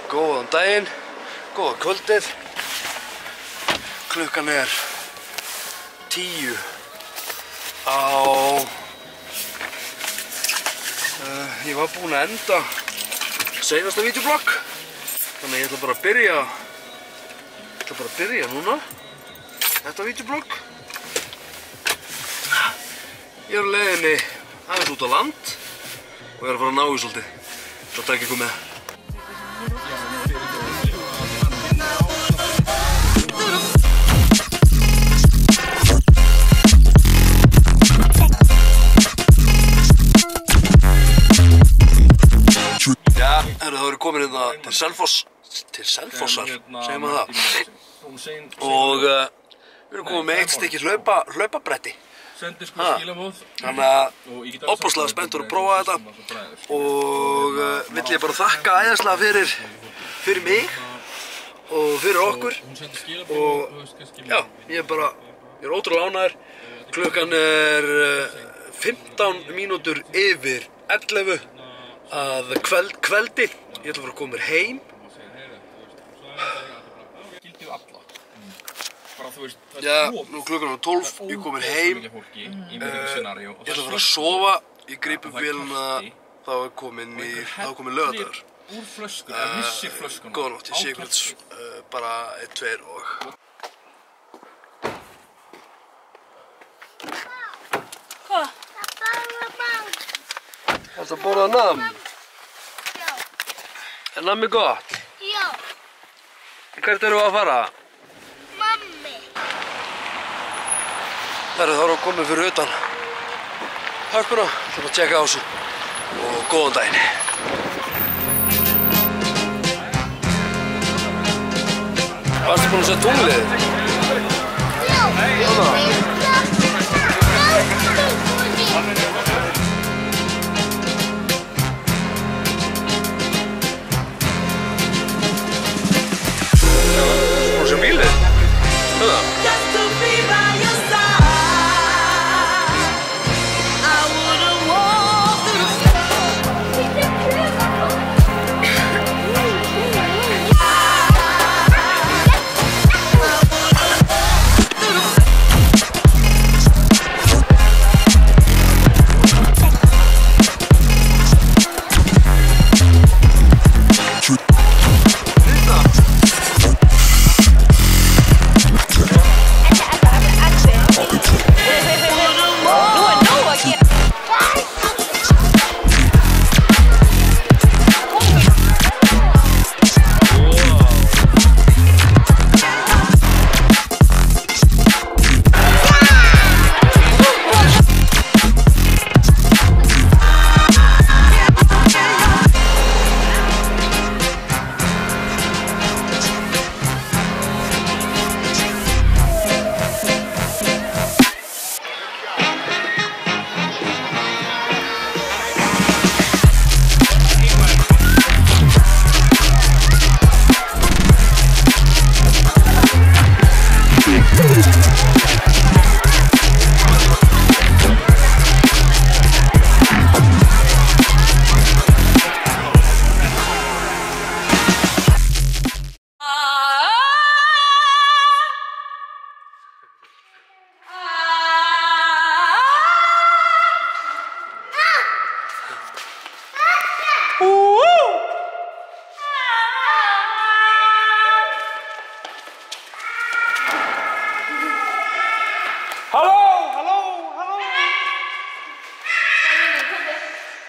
Góðan daginn, góða kvöldið. Klukkan er 10 á... Ég var búinn að enda seinasta vídeoblogg. Þannig ég ætla bara að byrja núna. Þetta vídeoblogg. Ég er á leiðinni aðeins út á land og ég er að fara að ná í svolítið. Það takk ykkur með. Já, þá erum komin hérna til Selfossar, segir maður það. Og við erum komin með eitt stykki hlaupabretti. Þannig að opaslega spenntur að prófa þetta og vill ég bara þakka æðislega fyrir mig og fyrir okkur og já, ég er ótrúlega ánægður. Klukkan er 15 mínútur yfir 11 að kveldi. Ég ætla að fara að koma mér heim. Já, nú klukkan er 12, ég kom mér heim. Ég ætla að fara að sofa. Ég greip upp vélina, þá er komin laugardagur. Góða nótt, ég sé ykkur bara 1, 2 og... Hvað? Ætla að borða namn? Já. Er nammi gott? Já. Hvert erum við að fara? Mammi. Þá erum við komið fyrir utan höppuna, ætlum að tjekka á þessu og góðan daginn. Varstu búinn að setja tunglið? Já. Svo sem bílið?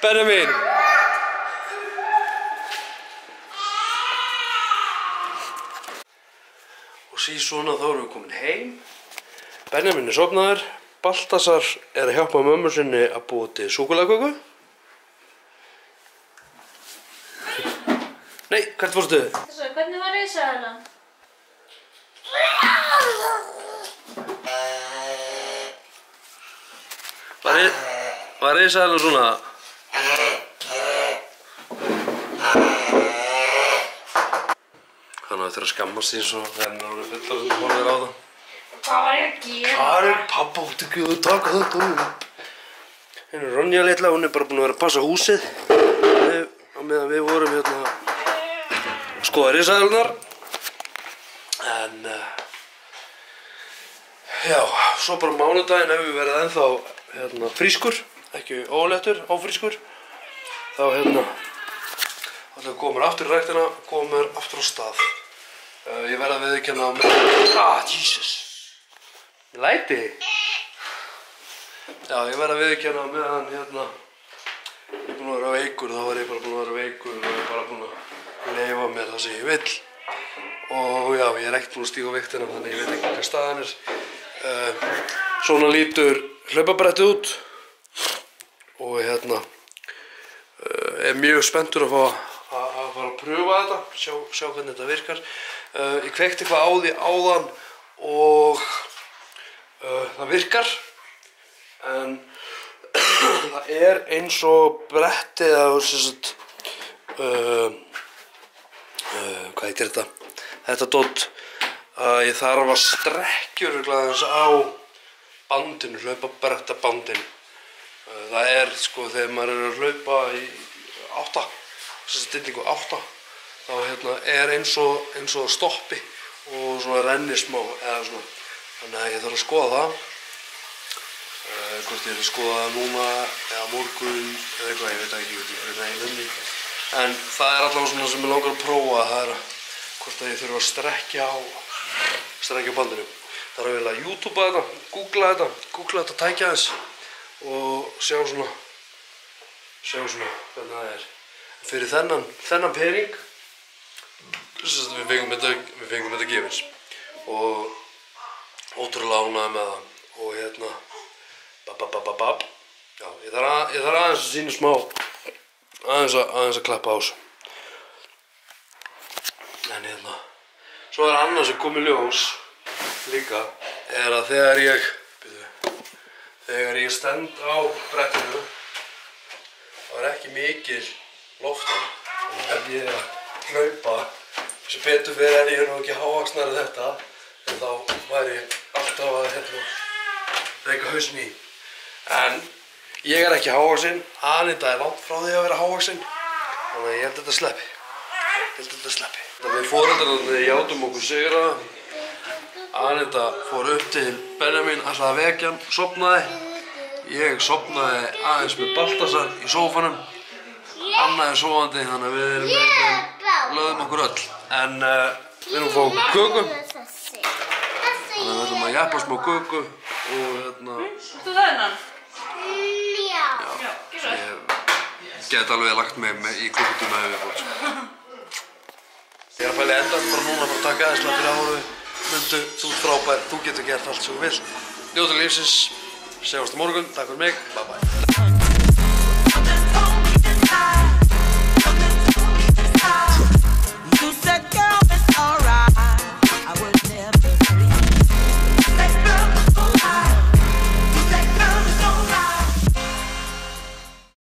Benjamin! Og svona þá erum við komin heim. Benjamin er sofnaður. Baltasar er að hjálpa mömmu sinni að búa til súkkulaðiköku. Nei, hvert fórstu? Hvernig var risaðalan? Var risaðalan svona? Þannig að þetta er að skammast því svo þegar hann er fullorðinn og horfir á það. Hvað var ég að gera? Hvað er pappa út ekki að taka þetta upp? Hérna er Ronja litla, hún er bara búin að vera að passa húsið á meðan við vorum hérna skoða risaeðlurnar. En já, svo bara mánudaginn ef við verðum ennþá frískur, ekki óléttur, ófrískur, þá þá komur aftur í ræktina, komur aftur á stað. Ég verð að viðurkenna á með Jesus. Læti. Já, ég verð að viðurkenna á meðan ég er búinn að vera veikur, þá var ég bara búinn að vera veikur og ég er bara búinn að leyfa mér það sem ég vill. Og já, ég er ekkert búinn að stíga á viktina, þannig ég veit ekki hvað staðan er. Svona lítur hlaupabrettið út og er mjög spenntur að fara að pröfa þetta, sjá hvernig þetta virkar. Ég kveikti eitthvað á því áðan og það virkar, en það er eins og brettið hvað heitir þetta? Þetta dót að ég þarf að strekkja örugglega á bandinu, hlaupabrettabandinu. Það er sko þegar maður að hlaupa í 8, stillingu 8, þá er eins og stoppi og svona renni smá eða svona. Þannig að ég þarf að skoða það. Hvort ég er að skoða það núna eða morgun eða eitthvað, ég veit ekki. En það er allavega svona sem ég langar að prófa, það er hvort að ég þurfa að strekkja bandinu. Það er að vilja YouTubea þetta, googla þetta tækja aðeins og sjá svona hvernig það er. Fyrir þennan pening, við fengum þetta gefins og ótrúlega ánægður með það og já, ég þarf aðeins að sýna smá, aðeins að klappa á þessu. En svo er annað sem kom í ljós líka, er að þegar ég stend á brettinu, þá er ekki mikil loft á. Og ef ég er að hlaupa, sem betur fyrir en ég er nú ekki hávaxnari þetta, en þá væri ég alltaf að reyka hausinn í. En ég er ekki hávaxinn, Anita er langt frá því að vera hávaxinn, þannig að ég held að þetta sleppi. Við foreldrarnir játum okkur sigra. Anita fór upp til Benjamin, ætlaði að vekja hann, sofnaði. Ég sofnaði aðeins með Baltasar í sófanum. Anna er sofandi, þannig að við lögðum okkur öll. En við erum að fá köku. Þannig að við ætlum að jafna smá köku og Þú þennan? Já. Ég get alveg lagt mig í klukkutíma ef ég fór. Ég er að pæla enda bara núna að taka aðeins til áhorfi. Mundu, þú ert frábær, þú getur gert allt sem þú vilt. Njóta lífsins, sjáumst á morgun, takk fyrir mig, bye bye.